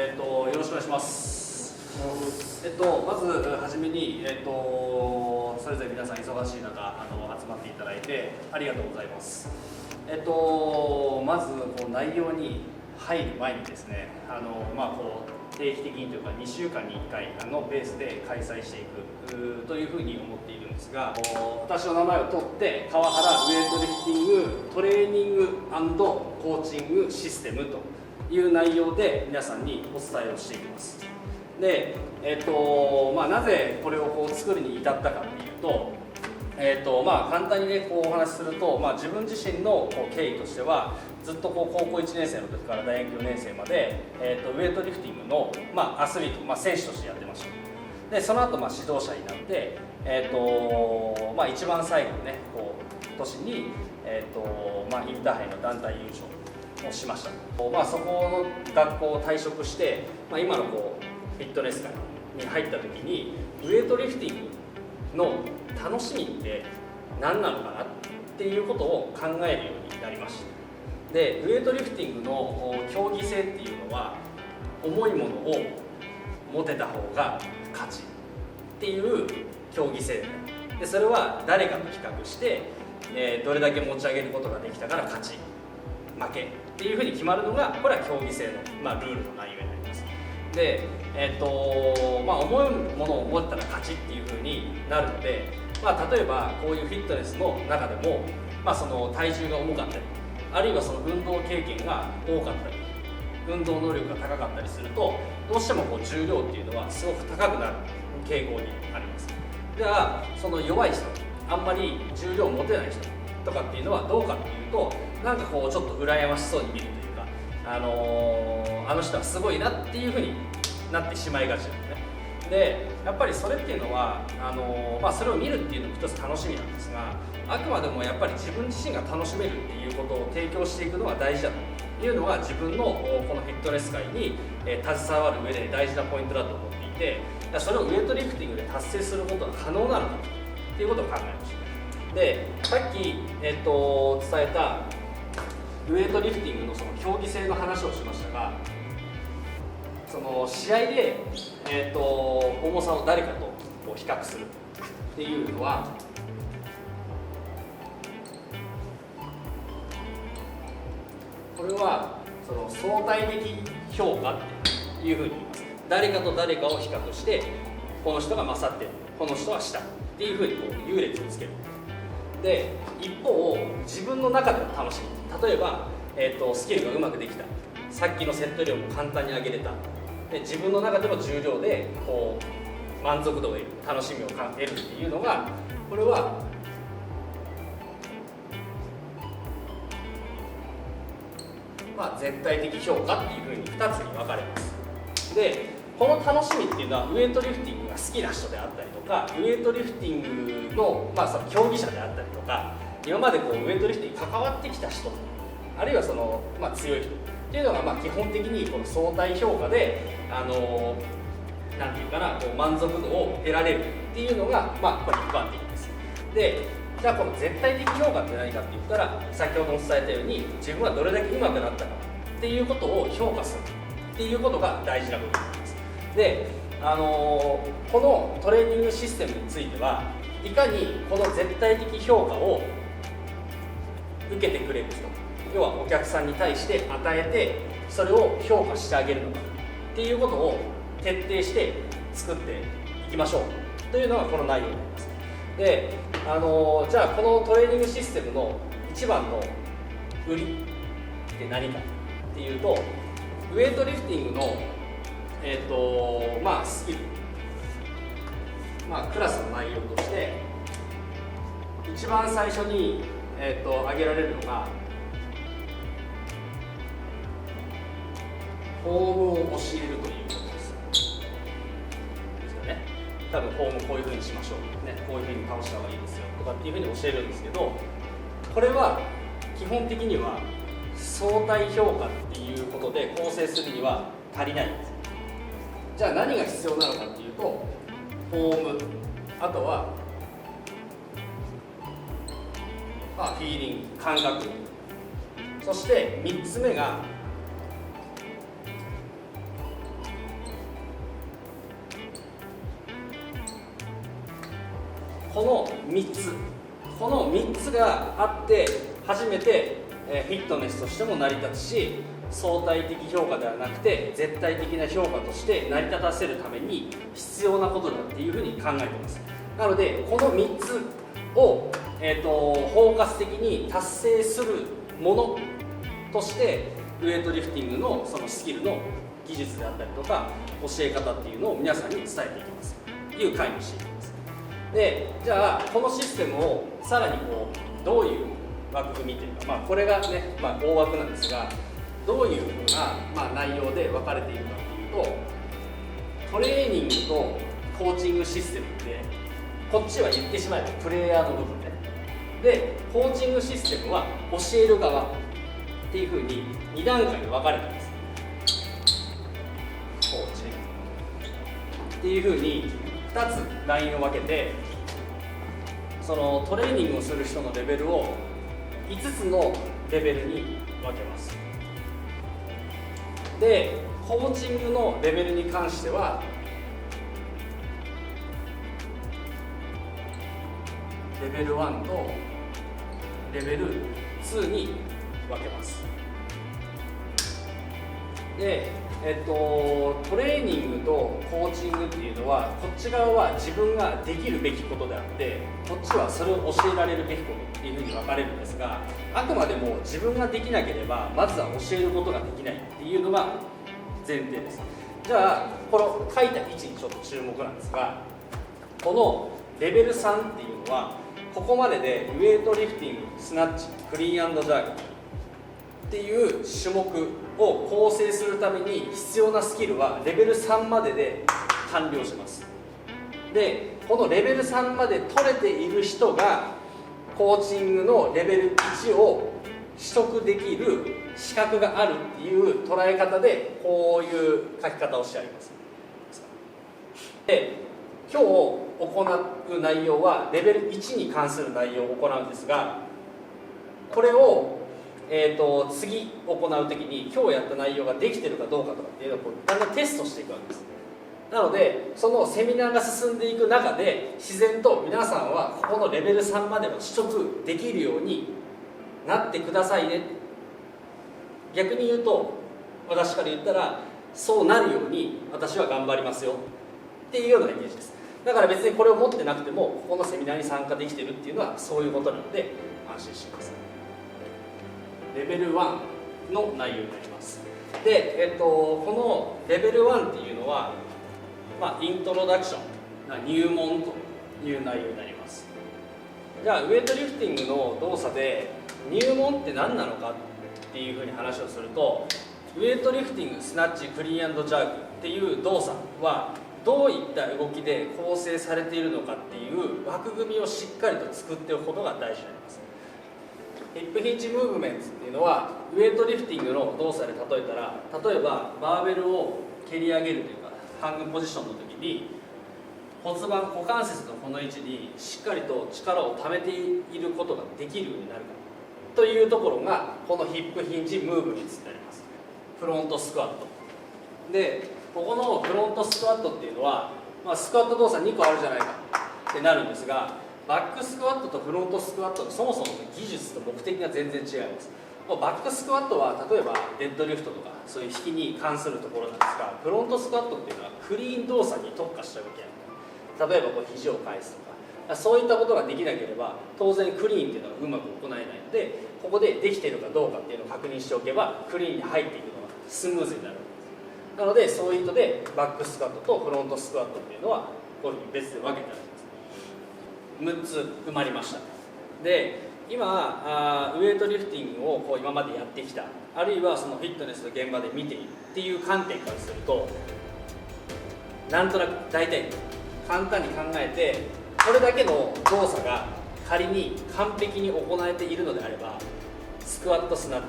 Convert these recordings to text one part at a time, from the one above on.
よろしくお願いします。まずはじめに、それぞれ皆さん忙しい中集まっていただいてありがとうございます。まずこう内容に入る前にですね、定期的にというか2週間に1回のペースで開催していくというふうに思っているんですが、私の名前を取って川原ウェイトリフティングトレーニング&コーチングシステムという内容で皆さんにお伝えをしていきます。で、なぜこれをこう作るに至ったかっていうと、簡単にねこうお話しすると、自分自身のこう経緯としてはずっとこう高校1年生の時から大学4年生まで、ウェイトリフティングの、アスリート、選手としてやってました。でその後指導者になって、一番最後のねこう年に、インターハイの団体優勝をしました。そこの学校を退職して、今のこうフィットネス界に入った時にウェイトリフティングの楽しみって何なのかなっていうことを考えるようになりました。でウェイトリフティングの競技性っていうのは重いものを持てた方が勝ちっていう競技性で、それは誰かと比較して、どれだけ持ち上げることができたから勝ち負けっていうふうに決まるのがこれは競技性の、ルールの内容になります。で、重いものを持ったら勝ちっていうふうになるので、例えばこういうフィットネスの中でも、その体重が重かったりあるいはその運動経験が多かったり運動能力が高かったりするとどうしてもこう重量っていうのはすごく高くなる傾向にあります。じゃあその弱い人あんまり重量を持てない人とかっていうのはどうかっていうとなんかこうちょっと羨ましそうに見るというか、あの人はすごいなっていうふうになってしまいがちなんですね。でやっぱりそれっていうのはそれを見るっていうのも一つ楽しみなんですが、あくまでもやっぱり自分自身が楽しめるっていうことを提供していくのが大事だというのが自分のこのフィットネス界に携わる上で大事なポイントだと思っていて、それをウェイトリフティングで達成することが可能なのかということを考えました。でさっき、伝えたウェイトリフティングのその競技性の話をしましたが、その試合で、重さを誰かとこう比較するっていうのはこれはその相対的評価っていうふうに言います。誰かと誰かを比較してこの人が勝ってるこの人は下っていうふうにこう優劣をつける。で一方自分の中での楽しみ、例えば、スキルがうまくできた、さっきのセット量も簡単に上げれた、で自分の中での重量でこう満足度を得る楽しみを得るっていうのがこれは絶対的評価っていうふうに2つに分かれます。でこの楽しみっていうのはウェイトリフティングが好きな人であったりとかウェイトリフティングの、その競技者であったりとか今までこうウェイトリフティングに関わってきた人あるいはその、強い人っていうのが基本的にこの相対評価でなんていうかなこう満足度を得られるっていうのがこれ一般的です。でじゃあこの絶対的評価って何かって言ったら先ほども伝えたように自分はどれだけ上手くなったかっていうことを評価するっていうことが大事な部分です。で、このトレーニングシステムについてはいかにこの絶対的評価を受けてくれる人、要はお客さんに対して与えてそれを評価してあげるのかっていうことを徹底して作っていきましょうというのがこの内容になります。で、じゃあこのトレーニングシステムの一番の売りって何かっていうとウェイトリフティングのスキル、クラスの内容として一番最初に、挙げられるのがフォームを教えるということですよね。多分フォームこういう風にしましょう、ね、こういう風に倒した方がいいですよとかっていう風に教えるんですけど、これは基本的には相対評価っていうことで構成するには足りないんです。じゃあ何が必要なのかっていうとフォーム、あとはフィーリング、感覚、そして3つ目がこの3つがあって初めてフィットネスとしても成り立つし、相対的評価ではなくて絶対的な評価として成り立たせるために必要なことだっていうふうに考えています。なのでこの3つを、包括的に達成するものとしてウエイトリフティングのそのスキルの技術であったりとか教え方っていうのを皆さんに伝えていきますという回にしていきます。でじゃあこのシステムをさらにどういう枠組みというか、これがね、大枠なんですが、どういうふうな、内容で分かれているかというと、トレーニングとコーチングシステムってこっちは言ってしまえばプレイヤーの部分ね。でコーチングシステムは教える側っていうふうに2段階で分かれています。コーチっていうふうに2つラインを分けて、そのトレーニングをする人のレベルを5つのレベルに分けます。でコーチングのレベルに関してはレベル1とレベル2に分けます。で、トレーニングとコーチングっていうのはこっち側は自分ができるべきことであって、こっちはそれを教えられるべきことっていうふうに分かれるんですが、あくまでも自分ができなければまずは教えることができないっていうのが前提です。じゃあこの書いた位置にちょっと注目なんですが、このレベル3っていうのはここまででウェイトリフティング、スナッチ、クリーン&ジャーグっていう種目を構成するために必要なスキルはレベル3までで完了します。でこのレベル3まで取れている人がコーチングのレベル1を取得できる資格があるっていう捉え方でこういう書き方をしてあります。で今日行う内容はレベル1に関する内容を行うんですが、これを次行う時に今日やった内容ができてるかどうかとかっていうのをだんだんテストしていくわけです。なのでそのセミナーが進んでいく中で自然と皆さんはここのレベル3までは取得できるようになってくださいね。逆に言うと私から言ったらそうなるように私は頑張りますよっていうようなイメージです。だから別にこれを持ってなくてもここのセミナーに参加できてるっていうのはそういうことなので安心します。レベル1の内容になります。で、このレベル1っていうのは、イントロダクション、入門という内容になります。じゃあウェイトリフティングの動作で入門って何なのかっていうふうに話をすると、ウェイトリフティング、スナッチ、クリーン&ジャーグっていう動作はどういった動きで構成されているのかっていう枠組みをしっかりと作っておくことが大事になります。ヒップヒンジムーブメントっていうのはウェイトリフティングの動作で例えたら、例えばバーベルを蹴り上げるというかハングポジションの時に骨盤、股関節のこの位置にしっかりと力を溜めていることができるようになるかというところがこのヒップヒンジムーブメントになります。フロントスクワットで、ここのフロントスクワットっていうのは、スクワット動作2個あるじゃないかってなるんですが、バックスクワットとフロントスクワットのそもそもの技術と目的が全然違います。バックスクワットは例えばデッドリフトとかそういう引きに関するところなんですが、フロントスクワットっていうのはクリーン動作に特化した動きやる。例えば肘を返すとかそういったことができなければ当然クリーンっていうのはうまく行えないので、ここでできているかどうかっていうのを確認しておけばクリーンに入っていくのがスムーズになる。なのでそういう意図でバックスクワットとフロントスクワットっていうのはこういうふうに別で分けてあります。6つ埋まりました。で今ウェイトリフティングを今までやってきた、あるいはそのフィットネスの現場で見ているっていう観点からすると、なんとなく大体簡単に考えて、これだけの動作が仮に完璧に行えているのであれば、スクワットスナッ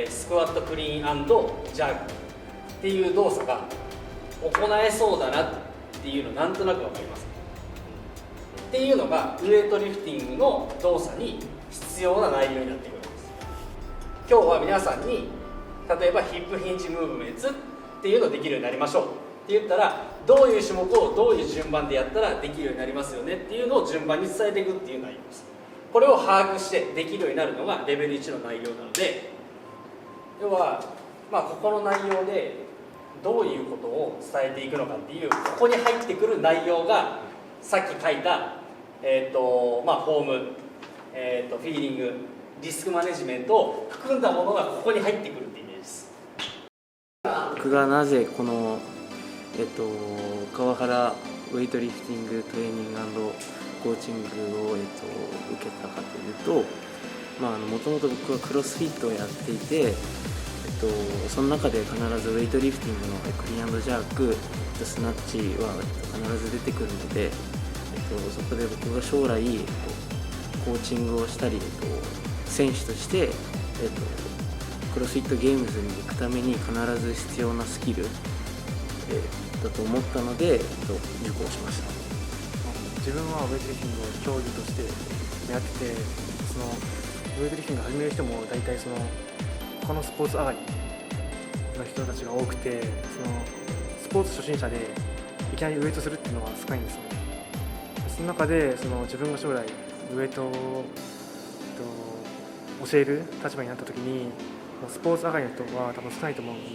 チ、スクワットクリーン&ジャーグっていう動作が行えそうだなっていうのなんとなく分かります。っていうのがウェイトリフティングの動作に必要な内容になっているわけです。今日は皆さんに例えばヒップヒンジムーブメンツっていうのをできるようになりましょうっって言ったらどういう種目をどういう順番でやったらできるようになりますよねっていうのを順番に伝えていくっていう内容です。これを把握してできるようになるのがレベル1の内容なので、要は、ここの内容でどういうことを伝えていくのかっていうここに入ってくる内容がさっき書いた、フォーム、フィーリング、リスクマネジメントを含んだものがここに入ってくるってイメージです。僕がなぜこの、川原ウェイトリフティングトレーニング&コーチングを、受けたかというと、もともと僕はクロスフィットをやっていて、その中で必ずウェイトリフティングのクリーン&ジャーク、スナッチは必ず出てくるので、そこで僕が将来コーチングをしたり、選手として、クロスフィットゲームズに行くために必ず必要なスキル、だと思ったので、受講しました。自分はウェイトリフティングを競技としてやってて、ウェイトリフティングを始める人も大体他のスポーツ上がりの人たちが多くて、スポーツ初心者でいきなりウェイトするっていうのは少ないんですよね。その中で自分が将来ウェイトを教える立場になった時に、スポーツ上がりの人は多分少ないと思うので、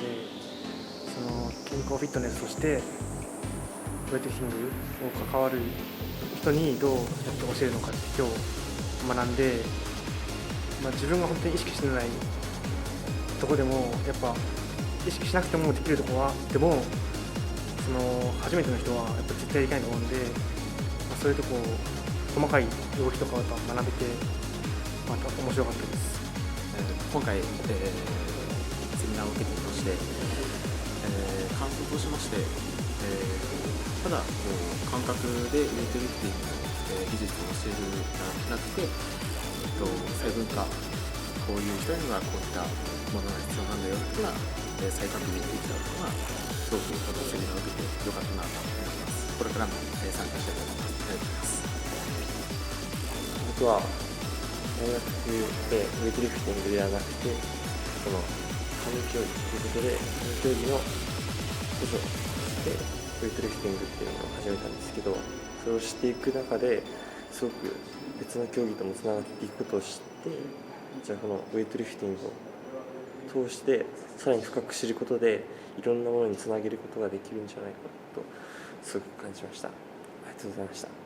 健康フィットネスとしてウェイトリフティングを関わる人にどう教えるのかって今日学んで、自分が本当に意識してないとこでもやっぱ意識しなくてもできるところはでも初めての人はやっぱ絶対できないと思うんで、そういうとこ細かい動きとかを学べてまた面白かったです。今回、セミナーを受けていまして、感想としまして、ただ感覚でウェイトリフティングの、技術を教えるのではなくて、細分化、こういう人にはこういったものが必要なんだよというのが、再確認できたのがすごくセミナーを受けてよかったなと思います。これからも、参加したいと思います。僕は大学でウェイトリフティングではなくて、その紙競技ということで紙競技の補助としてウェイトリフティングっていうのを始めたんですけど、それをしていく中ですごく別の競技ともつながっていくことを知って、じゃあこのウェイトリフティングを通してさらに深く知ることでいろんなものにつなげることができるんじゃないかとすごく感じました。ありがとうございました。